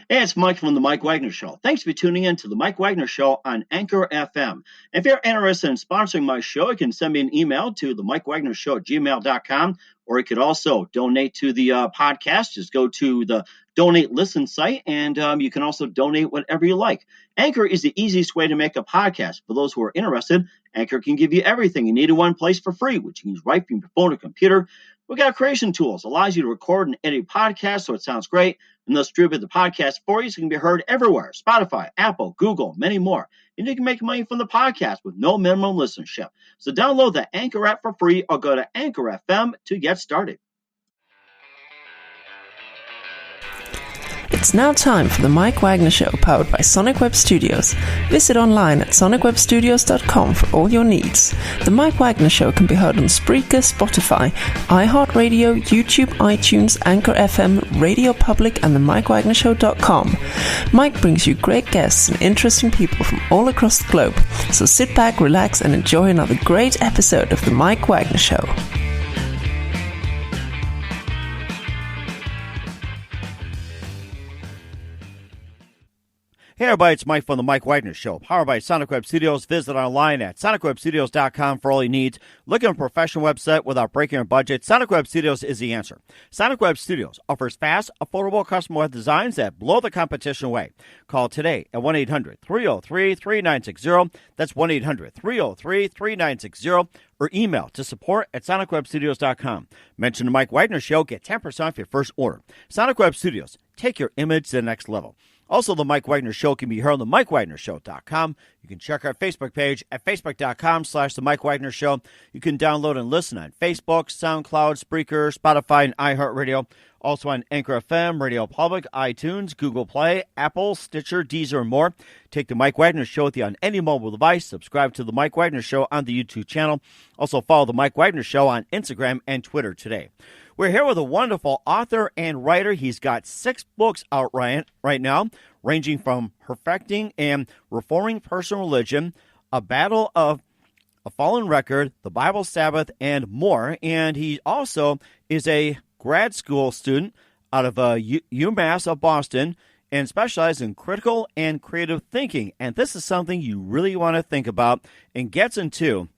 Hey, it's Mike from the Mike Wagner Show. Thanks for tuning in to the Mike Wagner Show on Anchor FM. If you're interested in sponsoring my show, you can send me an email to the Mike Wagner Show at gmail.com, or you could also donate to the podcast. Just go to the Donate Listen site, and you can also donate whatever you like. Anchor is the easiest way to make a podcast. For those who are interested, Anchor can give you everything you need in one place for free, which you can use right from your phone or computer. We got creation tools, allows you to record and edit podcasts so it sounds great, and they'll distribute the podcast for you so it can be heard everywhere. Spotify, Apple, Google, many more. And you can make money from the podcast with no minimum listenership. So download the Anchor app for free or go to Anchor FM to get started. It's now time for the Mike Wagner Show, powered by Sonic Web Studios. Visit online at sonicwebstudios.com for all your needs. The Mike Wagner Show can be heard on Spreaker, Spotify, iHeartRadio, YouTube, iTunes, Anchor FM, Radio Public, and the MikeWagnerShow.com. Mike brings you great guests and interesting people from all across the globe. So sit back, relax, and enjoy another great episode of the Mike Wagner Show. Hey everybody, it's Mike from the Mike Wagner Show, powered by Sonic Web Studios. Visit online at sonicwebstudios.com for all you need. Looking at a professional website without breaking your budget? Sonic Web Studios is the answer. Sonic Web Studios offers fast, affordable custom web designs that blow the competition away. Call today at 1-800-303-3960. That's 1-800-303-3960. Or email to support@sonicwebstudios.com. Mention the Mike Wagner Show, get 10% off your first order. Sonic Web Studios, take your image to the next level. Also, the Mike Wagner Show can be heard on the MikeWagnerShow.com. You can check our Facebook page at Facebook.com/The Mike Wagner Show. You can download and listen on Facebook, SoundCloud, Spreaker, Spotify, and iHeartRadio. Also on Anchor FM, Radio Public, iTunes, Google Play, Apple, Stitcher, Deezer, and more. Take the Mike Wagner Show with you on any mobile device. Subscribe to the Mike Wagner Show on the YouTube channel. Also follow the Mike Wagner Show on Instagram and Twitter today. We're here with a wonderful author and writer. He's got 6 books out right now, ranging from Perfecting and Reforming Personal Religion, A Battle of a Fallen Record, The Bible Sabbath, and more. And he also is a grad school student out of UMass of Boston and specializes in critical and creative thinking. And this is something you really want to think about and gets into.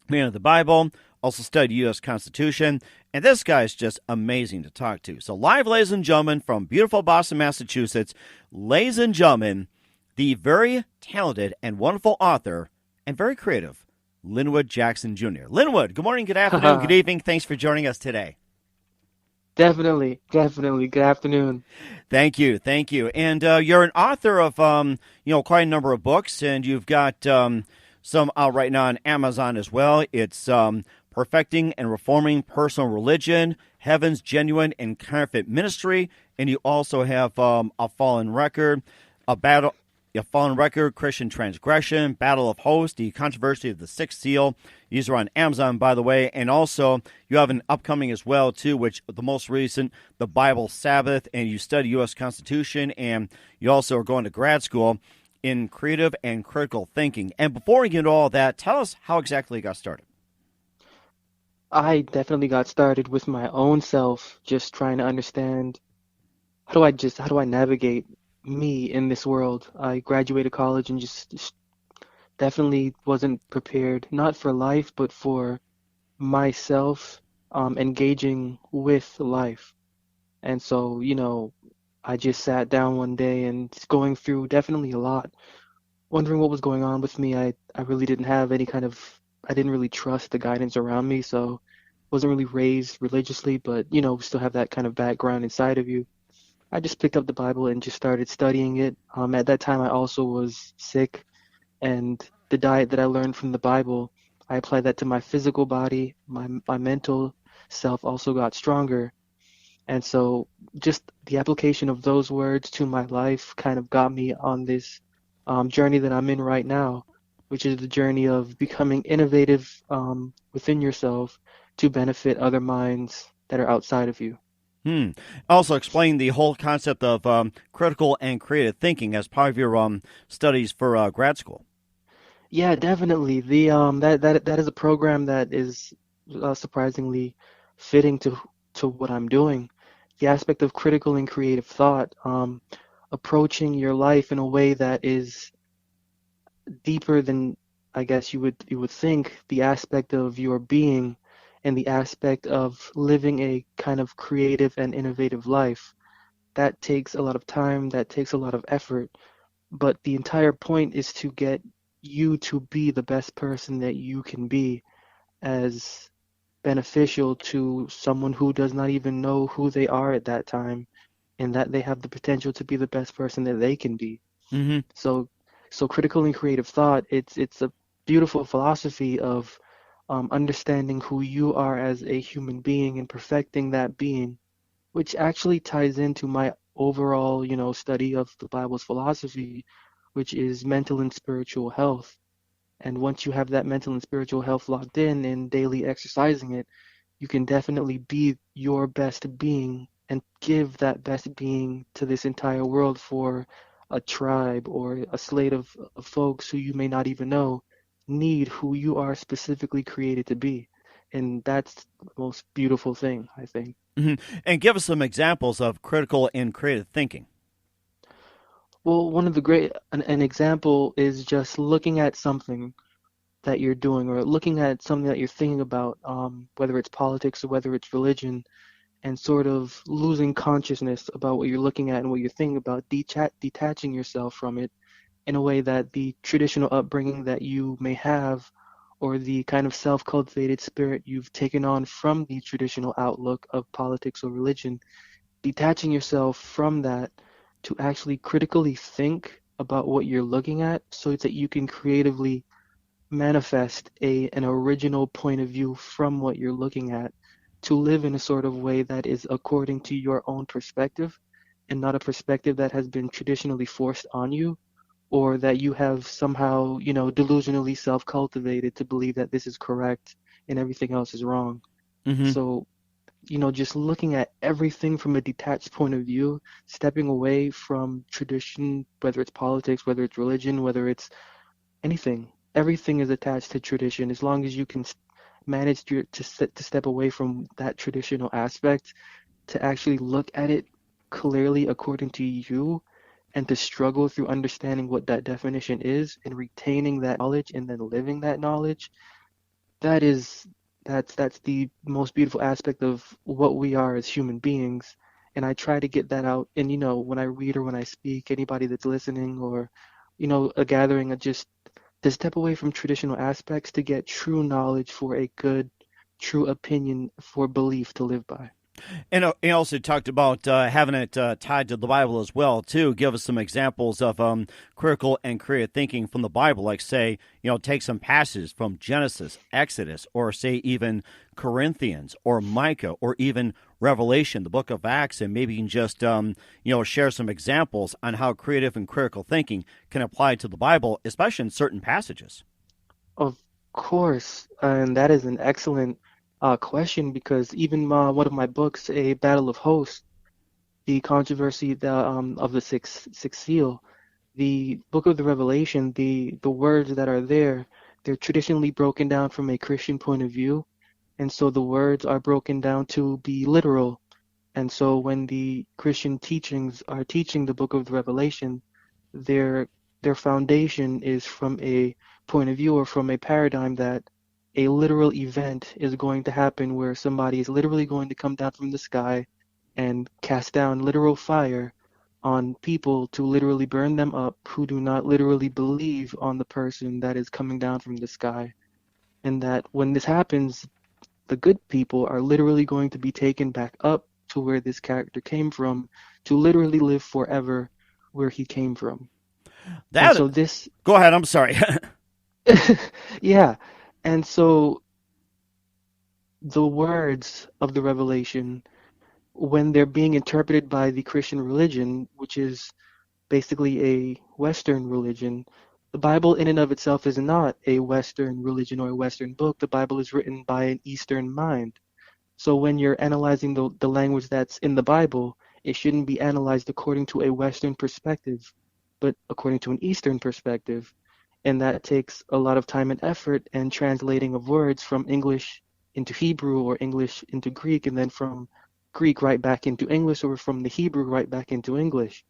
Man of the Bible, also studied U.S. Constitution, and this guy's just amazing to talk to. So live, ladies and gentlemen, from beautiful Boston, Massachusetts, ladies and gentlemen, the very talented and wonderful author and very creative, Linwood Jackson Jr. Linwood, good morning, good afternoon, good evening. Thanks for joining us today. Definitely. Good afternoon. Thank you. And you're an author of, quite a number of books, and you've got some out right now on Amazon as well. It's Perfecting and Reforming Personal Religion, Heaven's Genuine and Counterfeit Ministry, and you also have A Fallen Record, A Fallen Record, Christian Transgression, Battle of Hosts, The Controversy of the Sixth Seal. These are on Amazon, by the way, and also you have an upcoming as well, too, which the most recent, The Bible Sabbath, and you study U.S. Constitution, and you also are going to grad school in creative and critical thinking. And before we get into all that, tell us how exactly you got started. I definitely got started with my own self, just trying to understand how do I navigate me in this world. I graduated college and just definitely wasn't prepared, not for life, but for myself engaging with life. And so, I just sat down one day and going through definitely a lot, wondering what was going on with me. I really didn't have I didn't really trust the guidance around me, so wasn't really raised religiously, but, still have that kind of background inside of you. I just picked up the Bible and just started studying it. At that time, I also was sick, and the diet that I learned from the Bible, I applied that to my physical body. My mental self also got stronger. And so just the application of those words to my life kind of got me on this journey that I'm in right now, which is the journey of becoming innovative within yourself to benefit other minds that are outside of you. Also explain the whole concept of critical and creative thinking as part of your studies for grad school. Yeah, definitely. That is a program that is surprisingly fitting to what I'm doing. The aspect of critical and creative thought. approaching your life in a way that is deeper than I guess you would think, the aspect of your being and the aspect of living a kind of creative and innovative life. That takes a lot of time, that takes a lot of effort, but the entire point is to get you to be the best person that you can be, as beneficial to someone who does not even know who they are at that time, and that they have the potential to be the best person that they can be. Mm-hmm. So, so critical and creative thought, it's a beautiful philosophy of understanding who you are as a human being and perfecting that being, which actually ties into my overall, study of the Bible's philosophy, which is mental and spiritual health. And once you have that mental and spiritual health locked in and daily exercising it, you can definitely be your best being and give that best being to this entire world for a tribe or a slate of folks who you may not even know need who you are specifically created to be. And that's the most beautiful thing, I think. Mm-hmm. And give us some examples of critical and creative thinking. Well, one of the an example is just looking at something that you're doing or looking at something that you're thinking about, whether it's politics or whether it's religion, and sort of losing consciousness about what you're looking at and what you're thinking about, detaching yourself from it in a way that the traditional upbringing that you may have or the kind of self-cultivated spirit you've taken on from the traditional outlook of politics or religion, detaching yourself from that to actually critically think about what you're looking at so that you can creatively manifest an original point of view from what you're looking at, to live in a sort of way that is according to your own perspective and not a perspective that has been traditionally forced on you, or that you have somehow, delusionally self-cultivated to believe that this is correct and everything else is wrong. Mm-hmm. So, just looking at everything from a detached point of view, stepping away from tradition, whether it's politics, whether it's religion, whether it's anything. Everything is attached to tradition. As long as you can manage to step away from that traditional aspect, to actually look at it clearly according to you, and to struggle through understanding what that definition is and retaining that knowledge and then living that knowledge, that is that's the most beautiful aspect of what we are as human beings. And I try to get that out. And when I read or when I speak, anybody that's listening, or a gathering, just to step away from traditional aspects to get true knowledge for a good, true opinion for belief to live by. And he also talked about having it tied to the Bible as well, too. Give us some examples of critical and creative thinking from the Bible, like, say, take some passages from Genesis, Exodus, or, say, even Corinthians, or Micah, or even Revelation, the book of Acts, and maybe you can just, share some examples on how creative and critical thinking can apply to the Bible, especially in certain passages. Of course, and that is an excellent question, because even one of my books, A Battle of Hosts, the controversy of the sixth seal, the book of the Revelation, the words that are there, they're traditionally broken down from a Christian point of view, and so the words are broken down to be literal. And so when the Christian teachings are teaching the book of the Revelation, their foundation is from a point of view or from a paradigm that a literal event is going to happen, where somebody is literally going to come down from the sky and cast down literal fire on people to literally burn them up who do not literally believe on the person that is coming down from the sky. And that when this happens, the good people are literally going to be taken back up to where this character came from, to literally live forever where he came from. That, and so this Go ahead, I'm sorry. Yeah. And so the words of the Revelation, when they're being interpreted by the Christian religion, which is basically a Western religion, the Bible in and of itself is not a Western religion or a Western book. The Bible is written by an Eastern mind. So when you're analyzing the language that's in the Bible, it shouldn't be analyzed according to a Western perspective, but according to an Eastern perspective. And that takes a lot of time and effort and translating of words from English into Hebrew or English into Greek, and then from Greek right back into English, or from the Hebrew right back into English.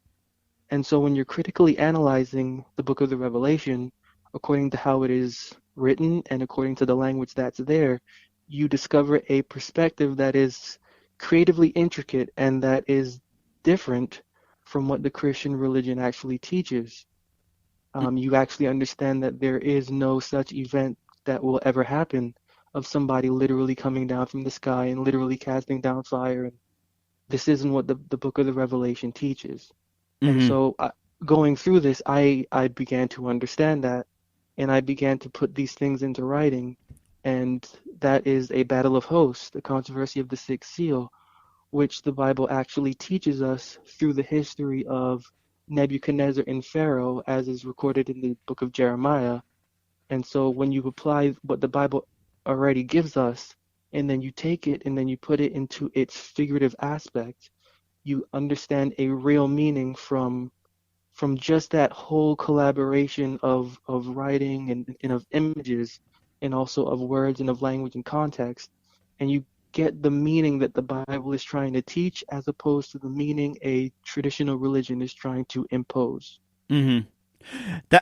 And so when you're critically analyzing the book of the Revelation, according to how it is written and according to the language that's there, you discover a perspective that is creatively intricate and that is different from what the Christian religion actually teaches. You actually understand that there is no such event that will ever happen of somebody literally coming down from the sky and literally casting down fire. And this isn't what the book of the Revelation teaches. And Mm-hmm. so going through this, I began to understand that, and I began to put these things into writing. And that is a battle of hosts, the controversy of the sixth seal, which the Bible actually teaches us through the history of Nebuchadnezzar and Pharaoh, as is recorded in the book of Jeremiah. And so when you apply what the Bible already gives us, and then you take it and then you put it into its figurative aspect, you understand a real meaning from just that whole collaboration of writing and of images and also of words and of language and context. And you get the meaning that the Bible is trying to teach as opposed to the meaning a traditional religion is trying to impose. Mm-hmm.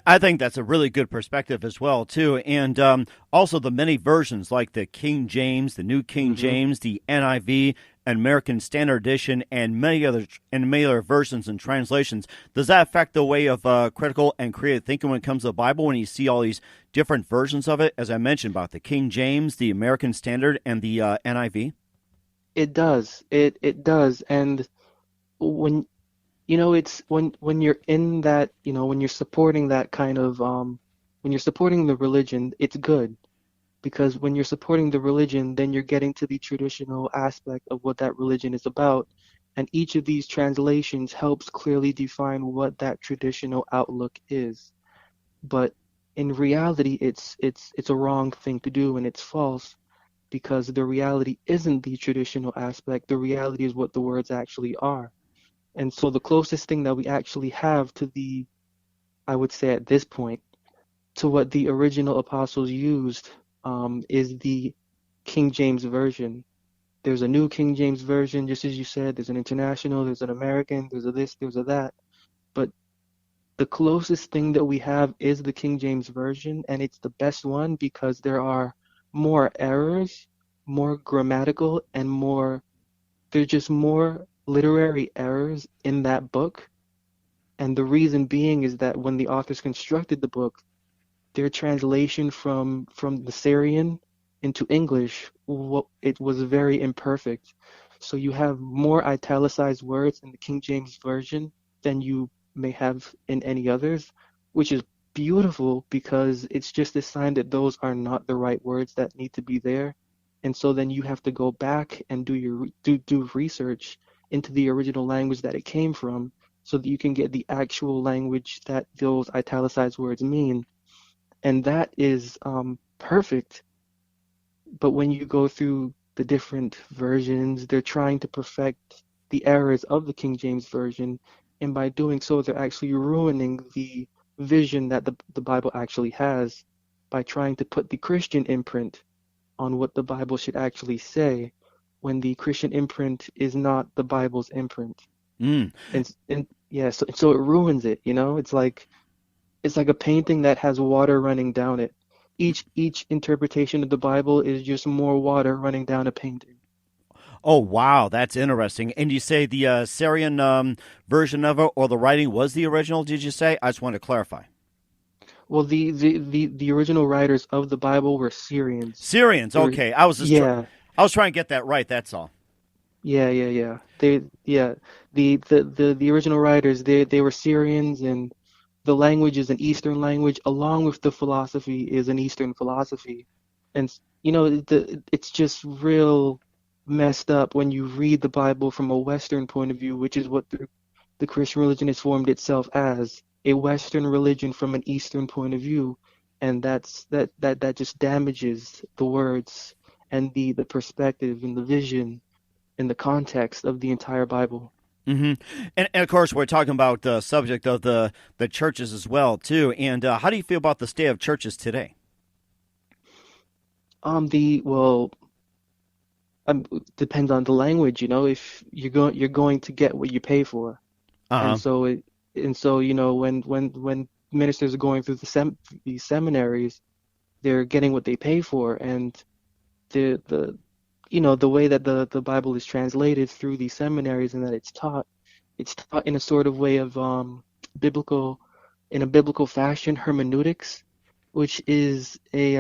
I think that's a really good perspective as well, too. And also the many versions like the King James, the New King Mm-hmm. James, the NIV, American Standard Edition, and many other versions and translations. Does that affect the way of critical and creative thinking when it comes to the Bible when you see all these different versions of it, as I mentioned about the King James, the American Standard, and the NIV? It does. It does. And when it's when you're in that, when you're supporting that kind of when you're supporting the religion, it's good. Because when you're supporting the religion, then you're getting to the traditional aspect of what that religion is about. And each of these translations helps clearly define what that traditional outlook is. But in reality, it's a wrong thing to do and it's false because the reality isn't the traditional aspect. The reality is what the words actually are. And so the closest thing that we actually have to I would say at this point, to what the original apostles used is the King James Version. There's a New King James Version, just as you said. There's an international, there's an American, there's a this, there's a that. But the closest thing that we have is the King James Version, and it's the best one because there are more errors, more grammatical, and there's just more literary errors in that book. And the reason being is that when the authors constructed the book, their translation from the Syrian into English, it was very imperfect. So you have more italicized words in the King James Version than you may have in any others, which is beautiful because it's just a sign that those are not the right words that need to be there. And so then you have to go back and do research into the original language that it came from so that you can get the actual language that those italicized words mean. And that is perfect. But when you go through the different versions, they're trying to perfect the errors of the King James Version. And by doing so, they're actually ruining the vision that the Bible actually has by trying to put the Christian imprint on what the Bible should actually say when the Christian imprint is not the Bible's imprint. Mm. And yeah, so it ruins it, It's like a painting that has water running down it. Each interpretation of the Bible is just more water running down a painting. Oh, wow, that's interesting. And you say the Syrian version of it or the writing was the original, did you say? I just want to clarify. Well, the original writers of the Bible were Syrians. Syrians, okay. I was Yeah, trying to get that right, that's all. yeah. The original writers, they were Syrians, and the language is an Eastern language, along with the philosophy is an Eastern philosophy. And it's just real messed up when you read the Bible from a Western point of view, which is what the Christian religion has formed itself as, a Western religion from an Eastern point of view. And that just damages the words and the perspective and the vision and the context of the entire Bible. Mm-hmm. And of course, we're talking about the subject of the churches as well, too. And how do you feel about the state of churches today? Depends on the language, If you're going to get what you pay for. Uh-huh. And so And so, when ministers are going through these seminaries, they're getting what they pay for, and the the way that the Bible is translated through these seminaries and that it's taught in a sort of way of biblical in a biblical fashion, hermeneutics, which is a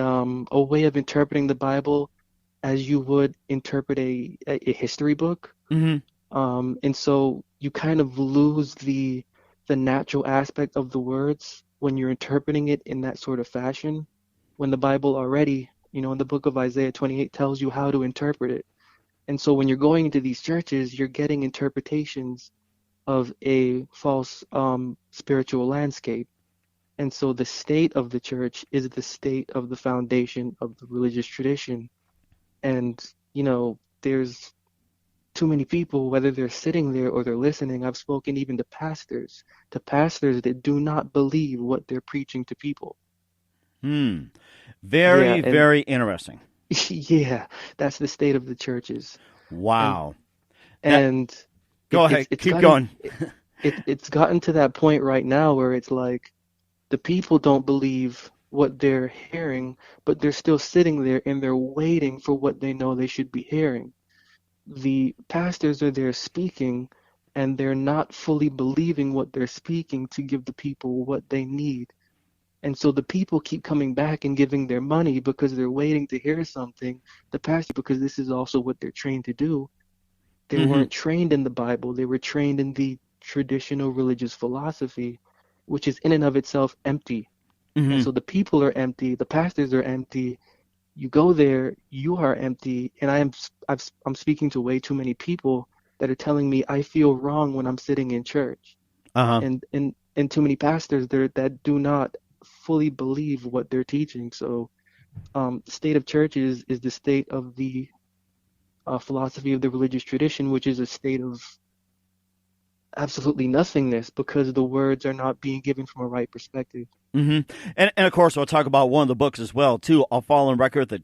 way of interpreting the Bible as you would interpret a history book. Mm-hmm. And so you kind of lose the natural aspect of the words when you're interpreting it in that sort of fashion, when the Bible already, in the book of Isaiah 28 tells you how to interpret it. And so when you're going into these churches, you're getting interpretations of a false spiritual landscape. And so the state of the church is the state of the foundation of the religious tradition. And, there's too many people, whether they're sitting there or they're listening. I've spoken even to pastors that do not believe what they're preaching to people. Very, very interesting. Yeah, that's the state of the churches. Wow. And go ahead, keep going. It's gotten to that point right now where it's like the people don't believe what they're hearing, but they're still sitting there and they're waiting for what they know they should be hearing. The pastors are there speaking, and they're not fully believing what they're speaking to give the people what they need. And so the people keep coming back and giving their money because they're waiting to hear something. The pastor, because this is also what they're trained to do. They weren't trained in the Bible. They were trained in the traditional religious philosophy, which is in and of itself empty. And so the people are empty. The pastors are empty. You go there, you are empty. And I'm speaking to way too many people that are telling me I feel wrong when I'm sitting in church. And too many pastors there that do not fully believe what they're teaching. So the state of churches is the state of the philosophy of the religious tradition, which is a state of absolutely nothingness because the words are not being given from a right perspective. And of course, we'll talk about one of the books as well, too. I'll fall on record, the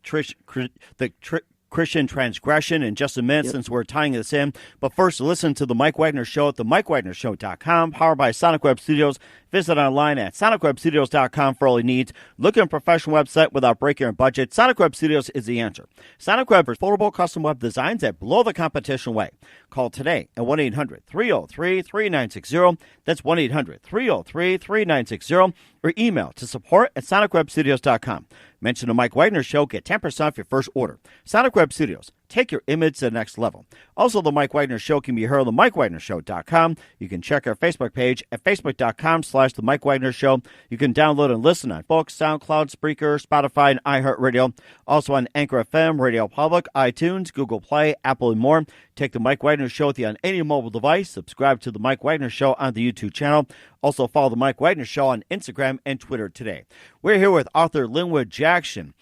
Christian Transgression in just a minute, since we're tying this in. But first, listen to the Mike Wagner Show at themikewagnershow.com, powered by Sonic Web Studios. Visit online at sonicwebstudios.com for all your needs. Look at a professional website without breaking your budget. Sonic Web Studios is the answer. Sonic Web is affordable custom web designs that blow the competition away. Call today at 1-800-303-3960. That's 1-800-303-3960. Or email to support@sonicwebstudios.com. Mention the Mike Wagner Show. Get 10% off your first order. Sonic Web Studios. Take your image to the next level. Also, the Mike Wagner Show can be heard on themikewagnershow.com. You can check our Facebook page at facebook.com/The Mike Wagner Show. You can download and listen on Books, SoundCloud, Spreaker, Spotify, and iHeartRadio. Also on Anchor FM, Radio Public, iTunes, Google Play, Apple, and more. Take the Mike Wagner Show with you on any mobile device. Subscribe to the Mike Wagner Show on the YouTube channel. Also follow the Mike Wagner Show on Instagram and Twitter today. We're here with author Linwood Jackson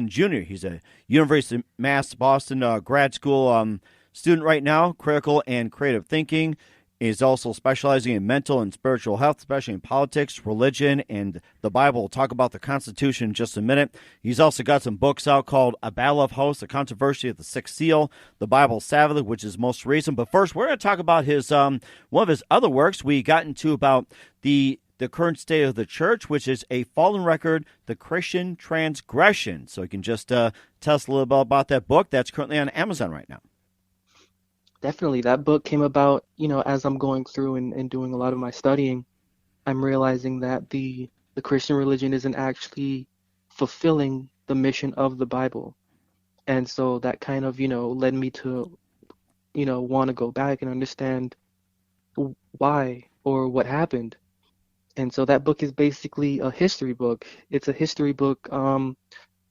Jr. He's a University of Mass Boston grad school student right now, critical and creative thinking. He's also specializing in mental and spiritual health, especially in politics, religion, and the Bible. We'll talk about the Constitution in just a minute. He's also got some books out called A Battle of Hosts, The Controversy of the Sixth Seal, The Bible Sabbath, which is most recent. But first, we're going to talk about his one of his other works. We got into about the current state of the church, which is a fallen record, the Christian Transgression. So you can just tell us a little bit about that book that's currently on Amazon right now. Definitely. That book came about, as I'm going through and doing a lot of my studying, I'm realizing that the Christian religion isn't actually fulfilling the mission of the Bible. And so that kind of, led me to, want to go back and understand why or what happened. And so that book is basically a history book. It's a history book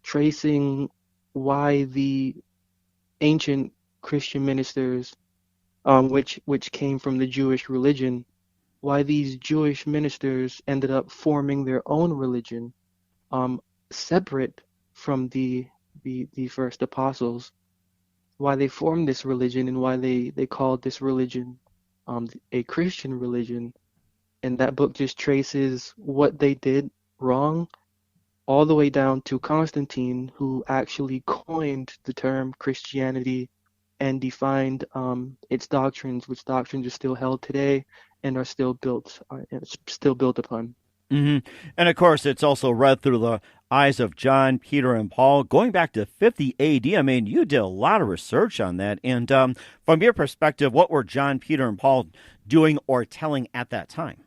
tracing why the ancient Christian ministers, which came from the Jewish religion, why these Jewish ministers ended up forming their own religion, separate from the first apostles, why they formed this religion and why they called this religion a Christian religion. And that book just traces what they did wrong all the way down to Constantine, who actually coined the term Christianity and defined its doctrines, which doctrines are still held today, and are still built upon. Mm-hmm. And of course, it's also read through the eyes of John, Peter, and Paul, going back to 50 AD. I mean, you did a lot of research on that. And from your perspective, what were John, Peter, and Paul doing or telling at that time?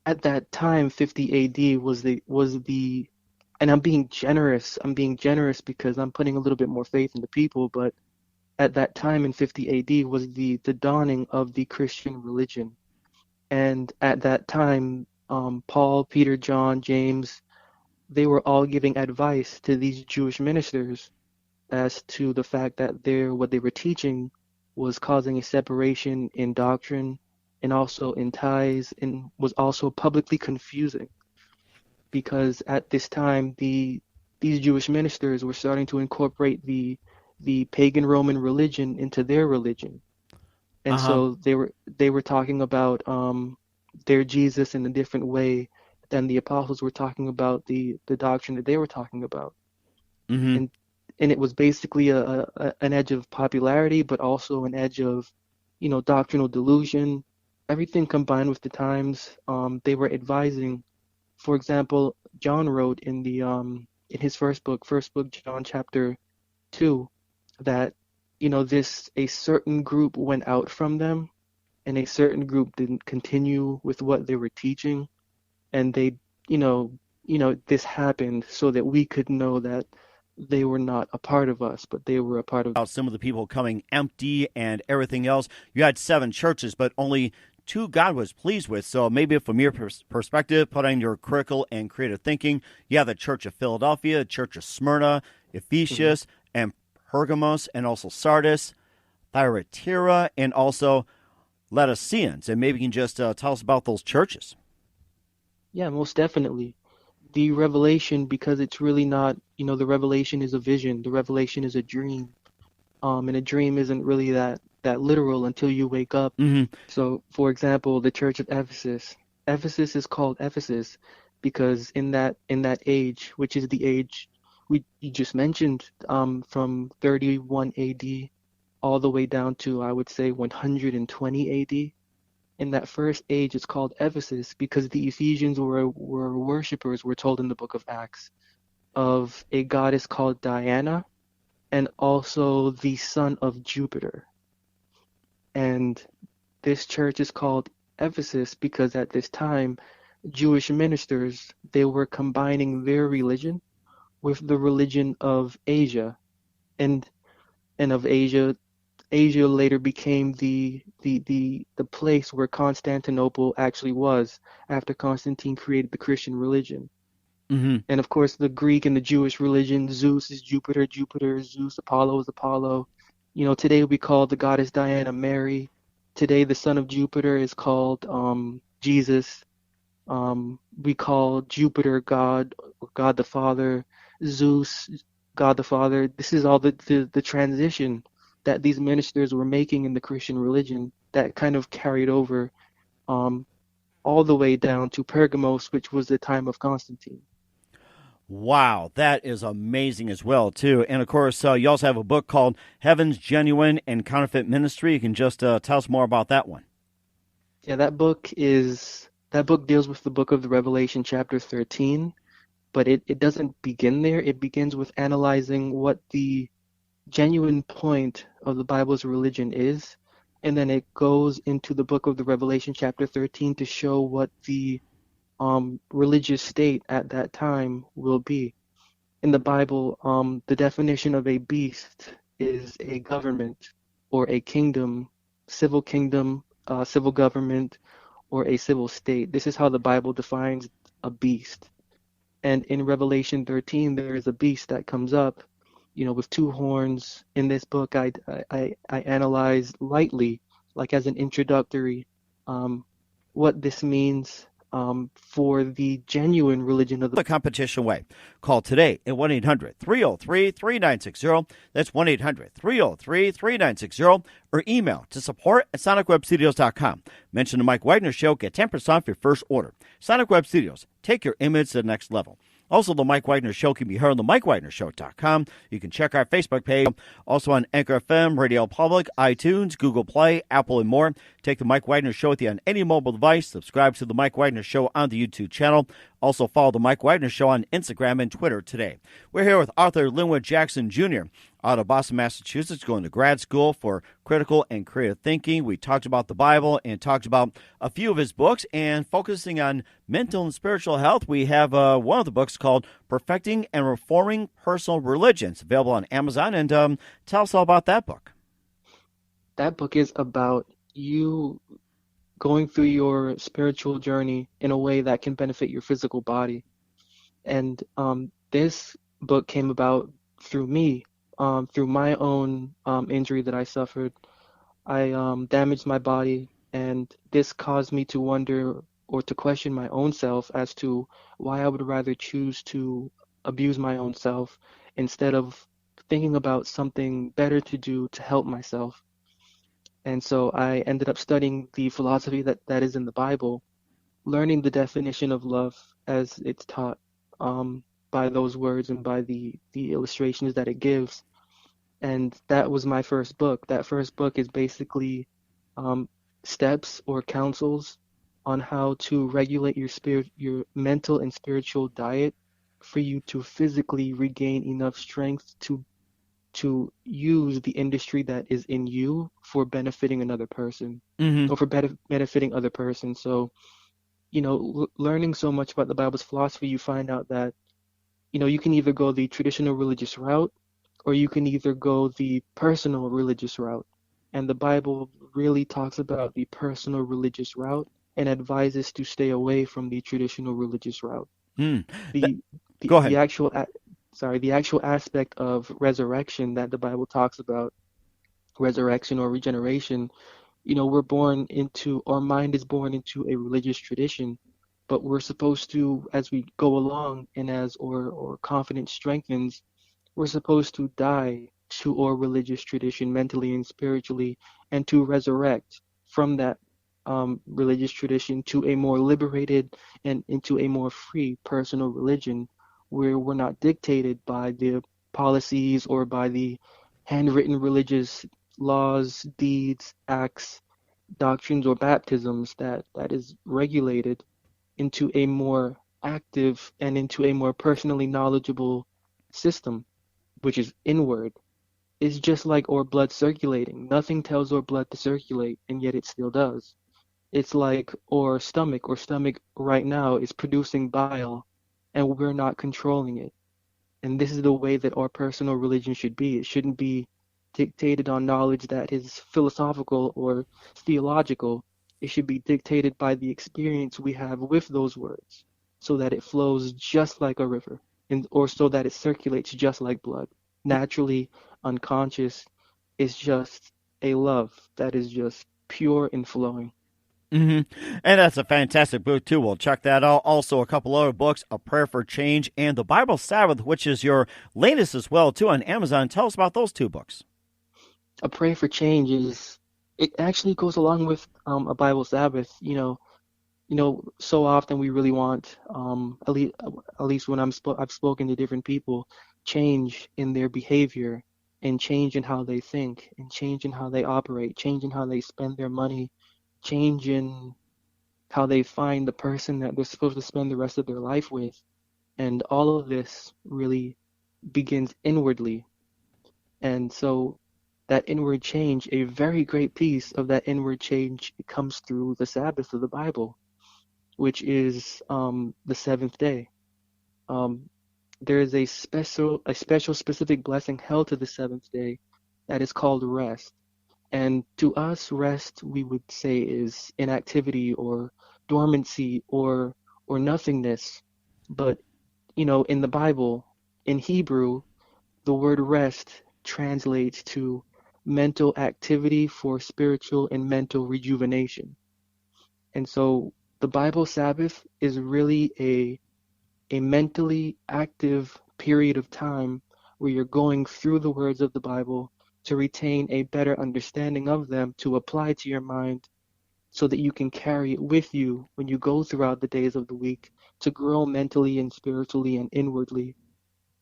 At that time, 50 AD was the, and I'm being generous. I'm being generous because I'm putting a little bit more faith in the people. But at that time in 50 AD was the dawning of the Christian religion. And at that time, Paul, Peter, John, James, they were all giving advice to these Jewish ministers as to the fact that what they were teaching was causing a separation in doctrine and also in ties, and was also publicly confusing. Because at this time, these Jewish ministers were starting to incorporate the pagan Roman religion into their religion. And so they were talking about their Jesus in a different way than the apostles were talking about the doctrine that they were talking about. Mm-hmm. And it was basically an edge of popularity, but also an edge of, doctrinal delusion, everything combined with the times. They were advising, for example, John wrote in his first book, John chapter 2, that, a certain group went out from them, and a certain group didn't continue with what they were teaching, and they, this happened so that we could know that they were not a part of us, but they were a part of. Some of the people coming empty and everything else. You had 7 churches, but only 2 God was pleased with. So maybe from your perspective, put on your critical and creative thinking, you have the Church of Philadelphia, the Church of Smyrna, Ephesus, and Pergamos, and also Sardis, Thyatira, and also Laodiceans. And maybe you can just tell us about those churches. Yeah, most definitely. The revelation, because it's really not, the revelation is a vision. The revelation is a dream. And a dream isn't really that literal until you wake up. Mm-hmm. So, for example, the Church of Ephesus. Ephesus is called Ephesus because in that age, which is the age you just mentioned, from 31 AD all the way down to, I would say, 120 AD. In that first age, it's called Ephesus because the Ephesians were worshippers, we're told in the book of Acts, of a goddess called Diana and also the son of Jupiter. And this church is called Ephesus because at this time, Jewish ministers, they were combining their religion with the religion of Asia. And of Asia later became the place where Constantinople actually was after Constantine created the Christian religion. Mm-hmm. And of course, the Greek and the Jewish religion, Zeus is Jupiter, Jupiter is Zeus, Apollo is Apollo. Today we call the goddess Diana Mary. Today the son of Jupiter is called Jesus. We call Jupiter God the Father, Zeus, God the Father. This is all the transition that these ministers were making in the Christian religion that kind of carried over all the way down to Pergamos, which was the time of Constantine. Wow, that is amazing as well, too. And, of course, you also have a book called Heaven's Genuine and Counterfeit Ministry. You can just tell us more about that one. Yeah, that book deals with the book of the Revelation, chapter 13, but it doesn't begin there. It begins with analyzing what the genuine point of the Bible's religion is, and then it goes into the book of the Revelation chapter 13 to show what the religious state at that time will be. In the Bible, the definition of a beast is a government or a kingdom, civil government, or a civil state. This is how the Bible defines a beast. And in Revelation 13, there is a beast that comes up, with 2 horns. In this book, I analyze lightly, like as an introductory, what this means for the genuine religion of the competition way. Call today at 1-800-303-3960. That's 1-800-303-3960. Or email to support@sonicwebstudios.com. Mention the Mike Wagner Show. Get 10% off your first order. Sonic Web Studios. Take your image to the next level. Also, the Mike Wagner Show can be heard on the MikeWagnerShow.com. You can check our Facebook page, also on Anchor FM, Radio Public, iTunes, Google Play, Apple, and more. Take the Mike Wagner Show with you on any mobile device. Subscribe to the Mike Wagner Show on the YouTube channel. Also, follow the Mike Wagner Show on Instagram and Twitter today. We're here with author Linwood Jackson Jr. out of Boston, Massachusetts, going to grad school for critical and creative thinking. We talked about the Bible and talked about a few of his books, and focusing on mental and spiritual health, we have one of the books called Perfecting and Reforming Personal Religions, available on Amazon. And tell us all about that book. That book is about you going through your spiritual journey in a way that can benefit your physical body. And this book came about through me, through my own injury that I suffered. I damaged my body, and this caused me to wonder or to question my own self as to why I would rather choose to abuse my own self instead of thinking about something better to do to help myself. And so I ended up studying the philosophy that is in the Bible, learning the definition of love as it's taught by those words and by the illustrations that it gives. And that was my first book. That first book is basically steps or counsels on how to regulate your mental and spiritual diet for you to physically regain enough strength to use the industry that is in you for benefiting another person, or for benefiting other persons. So, learning so much about the Bible's philosophy, you find out that, you can either go the traditional religious route, or you can either go the personal religious route. And the Bible really talks about the personal religious route and advises to stay away from the traditional religious route. Go ahead. The actual aspect of resurrection that the Bible talks about, resurrection or regeneration, our mind is born into a religious tradition, but we're supposed to, as we go along and as our confidence strengthens, we're supposed to die to our religious tradition mentally and spiritually, and to resurrect from that religious tradition to a more liberated and into a more free personal religion, where we're not dictated by the policies or by the handwritten religious laws, deeds, acts, doctrines, or baptisms that is regulated into a more active and into a more personally knowledgeable system, which is inward. It's just like our blood circulating. Nothing tells our blood to circulate, and yet it still does. It's like our stomach right now is producing bile, and we're not controlling it. And this is the way that our personal religion should be. It shouldn't be dictated on knowledge that is philosophical or theological. It should be dictated by the experience we have with those words, so that it flows just like a river, or so that it circulates just like blood. Naturally, unconscious, is just a love that is just pure and flowing. And that's a fantastic book, too. We'll check that out. Also, a couple other books, A Prayer for Change and The Bible Sabbath, which is your latest as well, too, on Amazon. Tell us about those two books. A Prayer for Change it actually goes along with a Bible Sabbath. So often we really want, at least when I've spoken to different people, change in their behavior, and change in how they think, and change in how they operate, change in how they spend their money, change in how they find the person that they're supposed to spend the rest of their life with. And all of this really begins inwardly. And so that inward change, a very great piece of that inward change, comes through the Sabbath of the Bible, which is the seventh day. There is a special specific blessing held to the seventh day that is called rest. And to us, rest, we would say, is inactivity or dormancy or nothingness. But, in the Bible, in Hebrew, the word rest translates to mental activity for spiritual and mental rejuvenation. And so the Bible Sabbath is really a mentally active period of time where you're going through the words of the Bible to retain a better understanding of them, to apply to your mind, so that you can carry it with you when you go throughout the days of the week to grow mentally and spiritually and inwardly.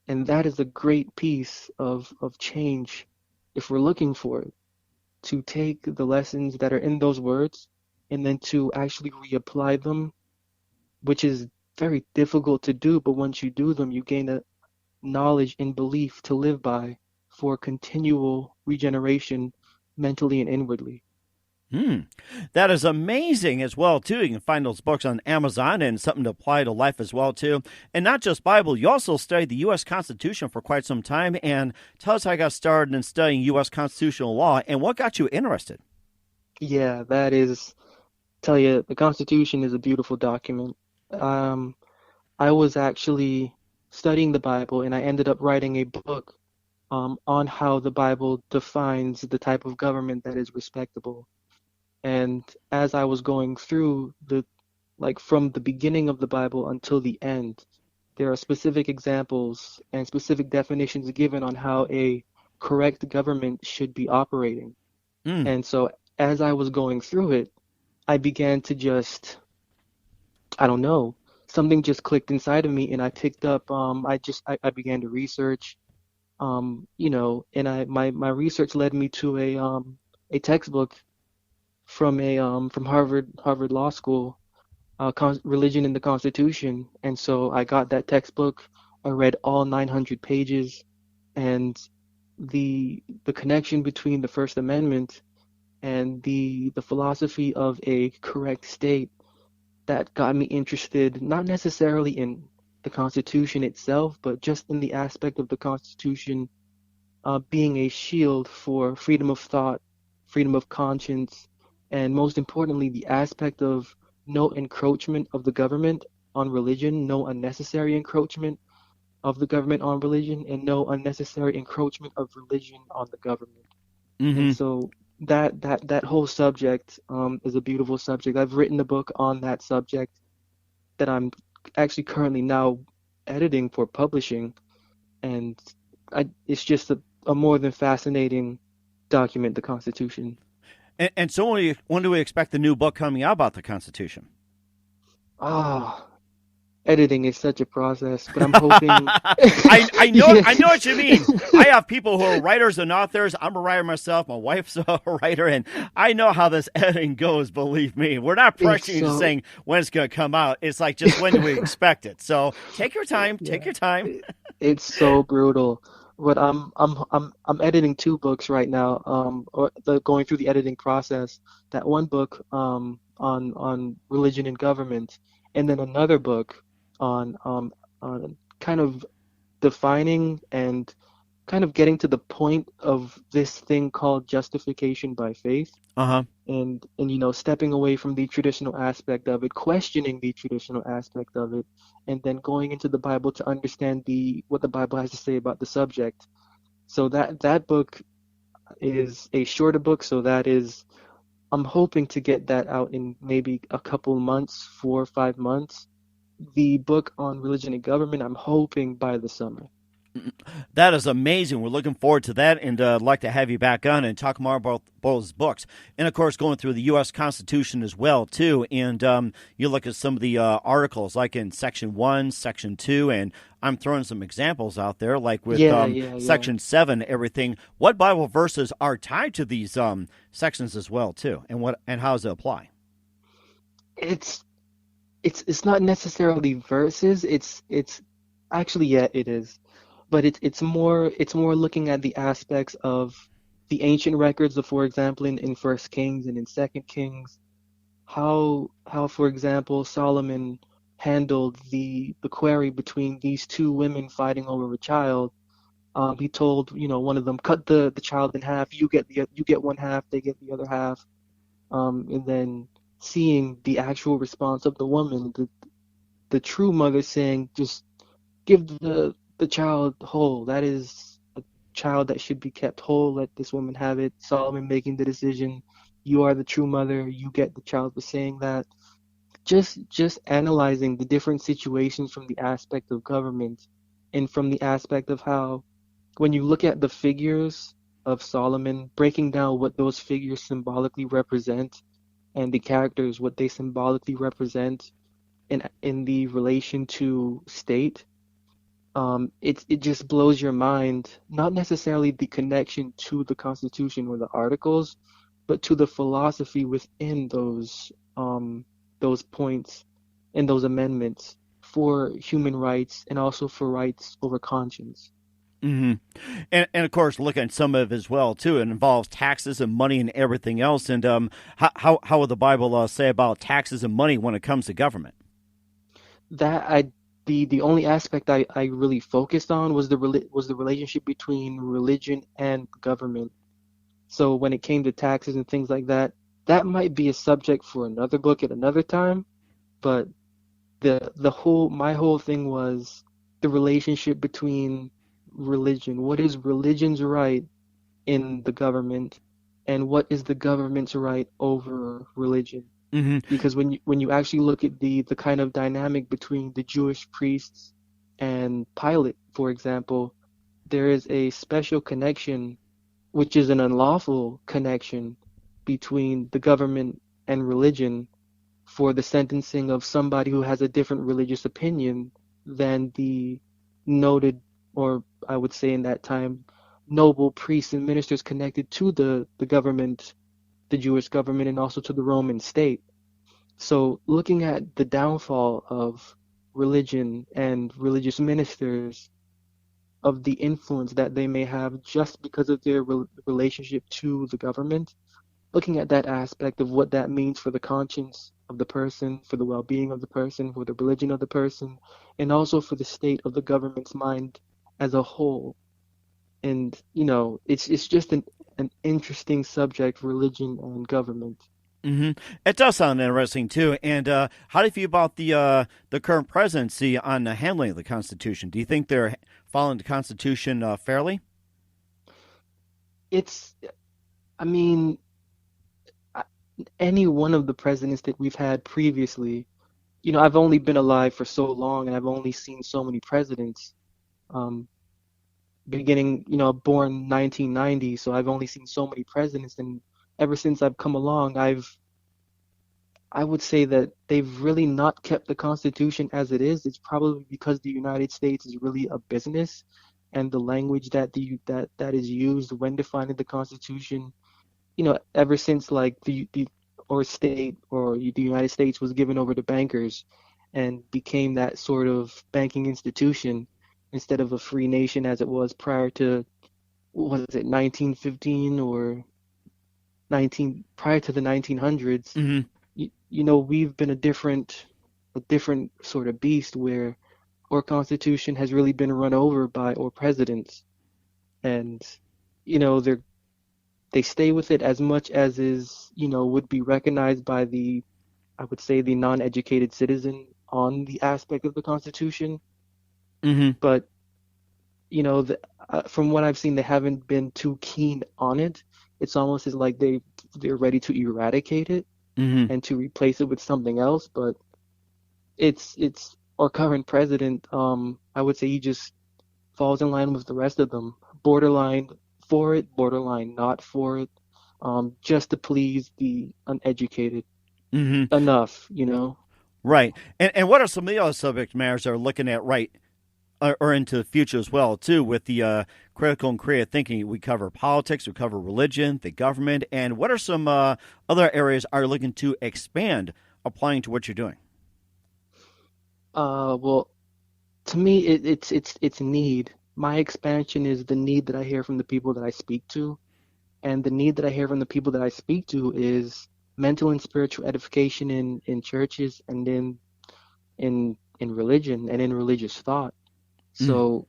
And that is a great piece of change if we're looking for it, to take the lessons that are in those words and then to actually reapply them, which is very difficult to do, but once you do them, you gain a knowledge and belief to live by for continual regeneration mentally and inwardly. That is amazing as well, too. You can find those books on Amazon and something to apply to life as well, too. And not just Bible, you also studied the U.S. Constitution for quite some time. And tell us how you got started in studying U.S. constitutional law and what got you interested. Yeah, tell you, the Constitution is a beautiful document. I was actually studying the Bible and I ended up writing a book on how the Bible defines the type of government that is respectable. And as I was going through from the beginning of the Bible until the end, there are specific examples and specific definitions given on how a correct government should be operating. And so as I was going through it, I began to I don't know, something just clicked inside of me and I picked up, I began to research, and my research led me to a textbook from Harvard Law School, Religion in the Constitution. And so I got that textbook. I read all 900 pages, and the connection between the First Amendment and the philosophy of a correct state, that got me interested, not necessarily in the Constitution itself, but just in the aspect of the Constitution being a shield for freedom of thought, freedom of conscience, and most importantly, the aspect of no encroachment of the government on religion, no unnecessary encroachment of the government on religion, and no unnecessary encroachment of religion on the government. And so that whole subject is a beautiful subject. I've written a book on that subject that I'm actually currently now editing for publishing, and it's just a more than fascinating document, the Constitution. And so when do we expect the new book coming out about the Constitution? Editing is such a process, but I'm hoping. I know what you mean. I have people who are writers and authors. I'm a writer myself. My wife's a writer, and I know how this editing goes. Believe me, we're not pressuring you saying when it's going to come out. It's like just when do we expect it? So take your time. Yeah. Take your time. It's so brutal. But I'm editing 2 books right now. Going through the editing process. That one book on religion and government, and then another book on kind of defining and kind of getting to the point of this thing called justification by faith. And stepping away from the traditional aspect of it, questioning the traditional aspect of it, and then going into the Bible to understand what the Bible has to say about the subject. So that book is a shorter book, so I'm hoping to get that out in maybe a couple months, 4 or 5 months. The book on religion and government, I'm hoping by the summer. That is amazing. We're looking forward to that, and I'd like to have you back on and talk more about those books. And, of course, going through the U.S. Constitution as well, too. And you look at some of the articles, like in Section 1, Section 2, and I'm throwing some examples out there, like with Section 7, everything. What Bible verses are tied to these sections as well, too, and how does it apply? It's not necessarily verses. It's actually, yeah, it is. But it's more looking at the aspects of the ancient records of, for example, in First Kings and in Second Kings, how for example Solomon handled the query between these 2 women fighting over a child. He told one of them, cut the child in half. You get one half, they get the other half. And then seeing the actual response of the woman, the true mother saying, just give the child whole. That is a child that should be kept whole. Let this woman have it. Solomon making the decision. You are the true mother. You get the child for saying that. Just analyzing the different situations from the aspect of government and from the aspect of how, when you look at the figures of Solomon, breaking down what those figures symbolically represent, and the characters, what they symbolically represent in the relation to state. It just blows your mind, not necessarily the connection to the Constitution or the articles, but to the philosophy within those points and those amendments for human rights and also for rights over conscience. Hmm. And of course, look at some of it as well too. It involves taxes and money and everything else. And how would the Bible say about taxes and money when it comes to government? That I the only aspect I really focused on was the relationship between religion and government. So when it came to taxes and things like that, that might be a subject for another book at another time. But my whole thing was the relationship between religion. What is religion's right in the government, and what is the government's right over religion? Hmm. Because when you actually look at the kind of dynamic between the Jewish priests and Pilate, for example, there is a special connection, which is an unlawful connection between the government and religion for the sentencing of somebody who has a different religious opinion than the noted, or I would say in that time, noble priests and ministers connected to the government, the Jewish government, and also to the Roman state. So looking at the downfall of religion and religious ministers, of the influence that they may have just because of their relationship to the government, looking at that aspect of what that means for the conscience of the person, for the well-being of the person, for the religion of the person, and also for the state of the government's mind as a whole. And it's just an interesting subject, religion and government. Hmm. It does sound interesting too. And how do you feel about the current presidency on the handling of the Constitution? Do you think they're following the Constitution fairly? It's, I mean, any one of the presidents that we've had previously, I've only been alive for so long and I've only seen so many presidents. Um, Beginning, born 1990, so I've only seen so many presidents, and ever since I've come along, I would say that they've really not kept the Constitution as it is. It's probably because the United States is really a business, and the language that is used when defining the Constitution, ever since like the or state or the United States was given over to bankers and became that sort of banking institution instead of a free nation as it was prior to, what was it, 1915 or 19 prior to the 1900s. Hmm. We've been a different sort of beast where our constitution has really been run over by our presidents, and they stay with it as much as would be recognized by I would say the non-educated citizen on the aspect of the constitution. Hmm. But from what I've seen, they haven't been too keen on it. It's almost as like they're ready to eradicate it Hmm. and to replace it with something else. But it's our current president. I would say he just falls in line with the rest of them, borderline for it, borderline not for it, just to please the uneducated Hmm. enough. Right. And what are some of the other subject matters that are looking at right or into the future as well too with the critical and creative thinking? We cover politics, we cover religion, the government, and what are some other areas are you looking to expand applying to what you're doing? Well, to me, it's need. My expansion is the need that I hear from the people that I speak to, and the need that I hear from the people that I speak to is mental and spiritual edification in churches and in religion and in religious thought. Mm. So,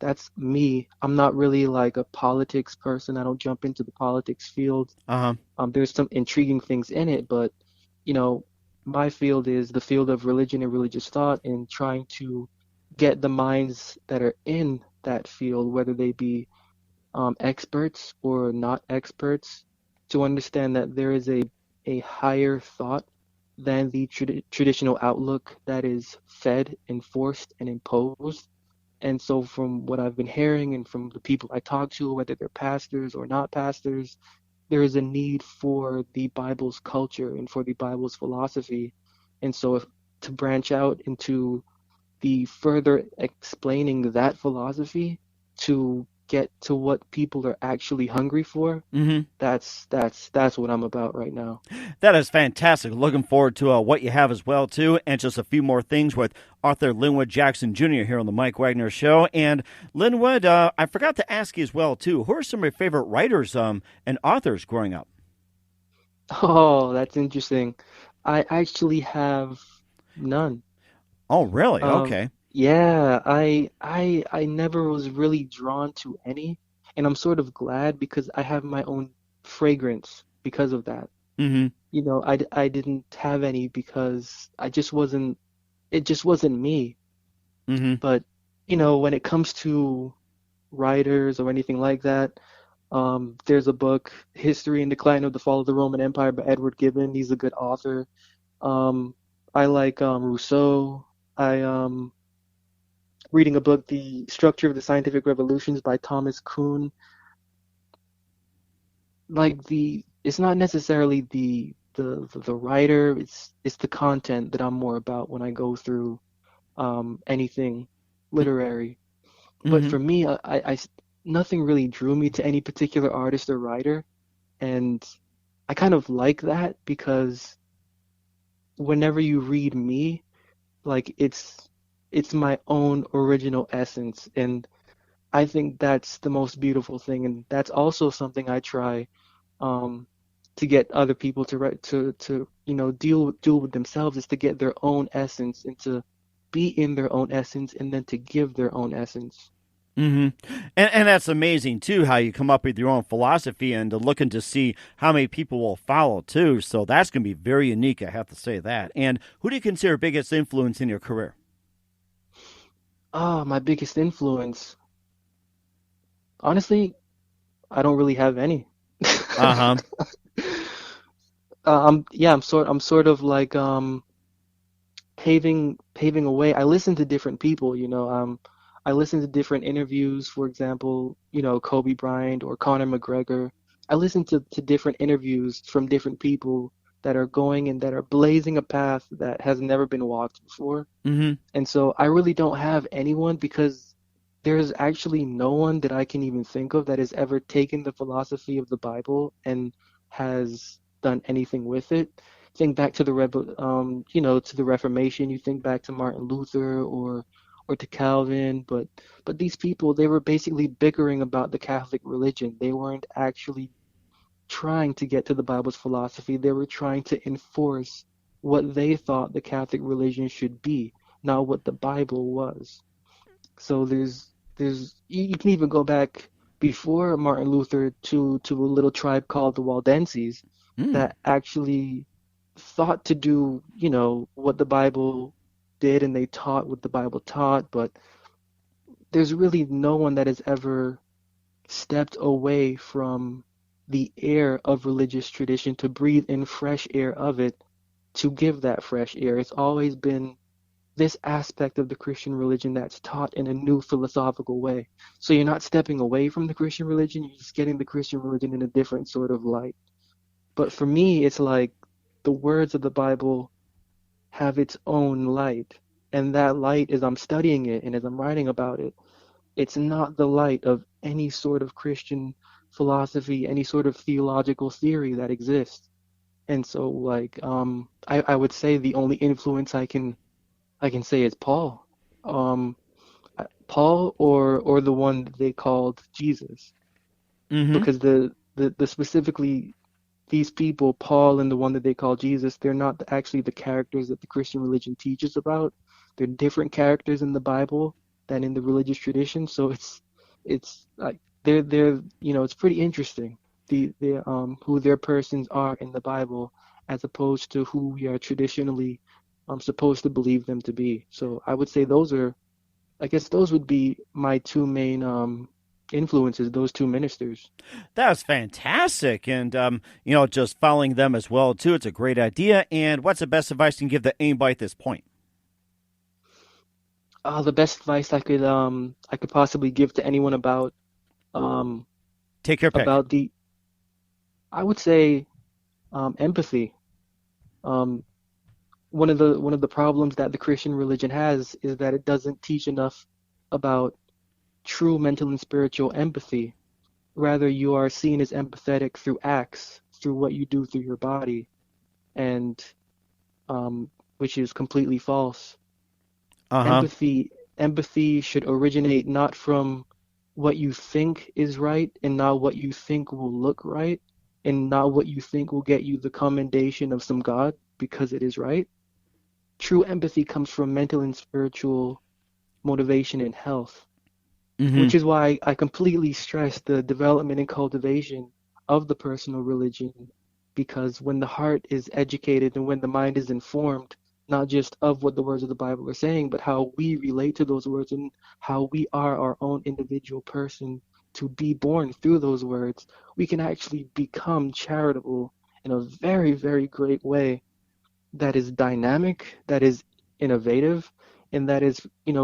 that's me. I'm not really like a politics person. I don't jump into the politics field. Uh-huh. There's some intriguing things in it, but you know, my field is the field of religion and religious thought, and trying to get the minds that are in that field, whether they be experts or not experts, to understand that there is a higher thought than the traditional outlook that is fed, enforced, and imposed. And so, from what I've been hearing and from the people I talk to, whether they're pastors or not pastors, there is a need for the Bible's culture and for the Bible's philosophy. And so if to branch out into the further explaining that philosophy to get to what people are actually hungry for, Mm-hmm. that's what I'm about right now. That is fantastic. Looking forward to what you have as well, too. And just a few more things with author Linwood Jackson Jr. here on the Mike Wagner Show. And Linwood, I forgot to ask you as well, too. Who are some of your favorite writers and authors growing up? Oh, that's interesting. I actually have none. Oh, really? Um, Okay. yeah, I never was really drawn to any, and I'm sort of glad because I have my own fragrance because of that. Mm-hmm. I didn't have any because it just wasn't me. Mm-hmm. But, when it comes to writers or anything like that, there's a book, History and Decline of the Fall of the Roman Empire by Edward Gibbon. He's a good author. Um, I like Rousseau. I reading a book, The Structure of the Scientific Revolutions by Thomas Kuhn. Like it's not necessarily the writer, it's the content that I'm more about when I go through anything literary. But Mm-hmm. for me, nothing really drew me to any particular artist or writer, and I kind of like that because whenever you read me, like it's my own original essence, and I think that's the most beautiful thing, and that's also something I try um, to get other people to write to deal with themselves, is to get their own essence and to be in their own essence, and then to give their own essence. Mm-hmm. And that's amazing too, how you come up with your own philosophy and looking to see how many people will follow too. So that's going to be very unique, I have to say that. And who do you consider biggest influence in your career? My biggest influence, honestly, I don't really have any. Uh huh. I'm sort of like paving a way. I listen to different people, I listen to different interviews, for example, Kobe Bryant or Conor McGregor. I listen to different interviews from different people that are going and that are blazing a path that has never been walked before. Mm-hmm. And so I really don't have anyone because there's actually no one that I can even think of that has ever taken the philosophy of the Bible and has done anything with it. Think back to to the Reformation. You think back to Martin Luther or to Calvin, but these people, they were basically bickering about the Catholic religion. They weren't actually trying to get to the Bible's philosophy. They were trying to enforce what they thought the Catholic religion should be, not what the Bible was. So you can even go back before Martin Luther to a little tribe called the Waldenses Mm. that actually thought to do, what the Bible did, and they taught what the Bible taught, but there's really no one that has ever stepped away from the air of religious tradition to breathe in fresh air of it, to give that fresh air. It's always been this aspect of the Christian religion that's taught in a new philosophical way. So you're not stepping away from the Christian religion, you're just getting the Christian religion in a different sort of light. But for me, it's like the words of the Bible have its own light. And that light, as I'm studying it and as I'm writing about it, it's not the light of any sort of Christian philosophy, any sort of theological theory that exists. And so, like, I would say the only influence I can say is Paul. Um, Paul or the one that they called Jesus, Mm-hmm. because the specifically these people, Paul and the one that they call Jesus, they're not actually the characters that the Christian religion teaches about. They're different characters in the Bible than in the religious tradition. So it's like it's pretty interesting who their persons are in the Bible as opposed to who we are traditionally supposed to believe them to be. So I would say I guess those would be my two main influences, those two ministers. That's fantastic. And, just following them as well, too. It's a great idea. And what's the best advice you can give to anybody at this point? The best advice I could possibly give to anyone um Take your pick. about the I would say empathy. Um, one of the problems that the Christian religion has is that it doesn't teach enough about true mental and spiritual empathy. Rather, you are seen as empathetic through acts, through what you do through your body, and which is completely false. Uh-huh. Empathy should originate not from what you think is right and not what you think will look right and not what you think will get you the commendation of some God because it is right. True empathy comes from mental and spiritual motivation and health, Mm-hmm. which is why I completely stress the development and cultivation of the personal religion, because when the heart is educated and when the mind is informed, not just of what the words of the Bible are saying, but how we relate to those words and how we are our own individual person to be born through those words, we can actually become charitable in a very, very great way that is dynamic, that is innovative, and that is,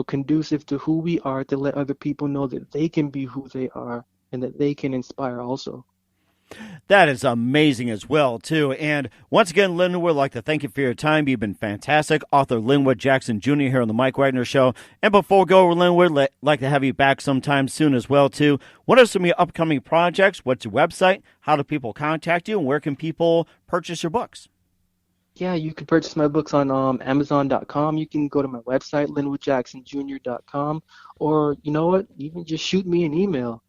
conducive to who we are, to let other people know that they can be who they are and that they can inspire also. That is amazing as well, too. And once again, Linwood, would like to thank you for your time. You've been fantastic. Author Linwood Jackson Jr. here on the Mike Wagner Show. And before we go, Linwood, would like to have you back sometime soon as well, too. What are some of your upcoming projects? What's your website? How do people contact you? And where can people purchase your books? Yeah, you can purchase my books on Amazon.com. You can go to my website, linwoodjacksonjr.com, or you know what? Even just shoot me an email.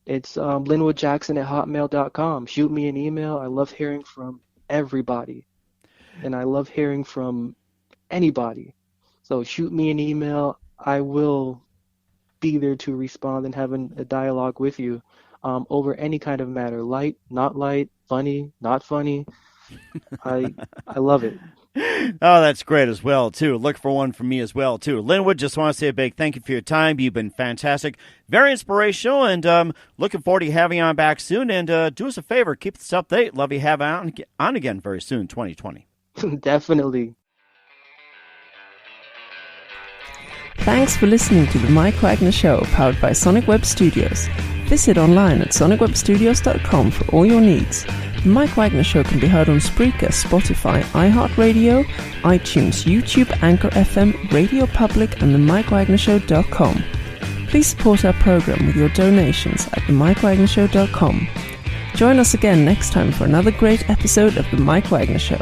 It's linwoodjackson@hotmail.com. Shoot me an email. I love hearing from everybody, and I love hearing from anybody. So shoot me an email. I will be there to respond and have a dialogue with you over any kind of matter, light, not light, funny, not funny. I love it. Oh, that's great as well, too. Look for one from me as well, too. Linwood, just want to say a big thank you for your time. You've been fantastic, very inspirational, and looking forward to having you on back soon. And do us a favor, keep us updated. Love you have on again very soon, 2020. Definitely. Thanks for listening to the Mike Wagner Show, powered by Sonic Web Studios. Visit online at sonicwebstudios.com for all your needs. The Mike Wagner Show can be heard on Spreaker, Spotify, iHeartRadio, iTunes, YouTube, Anchor FM, Radio Public, and themikewagnershow.com. Please support our program with your donations at themikewagnershow.com. Join us again next time for another great episode of The Mike Wagner Show.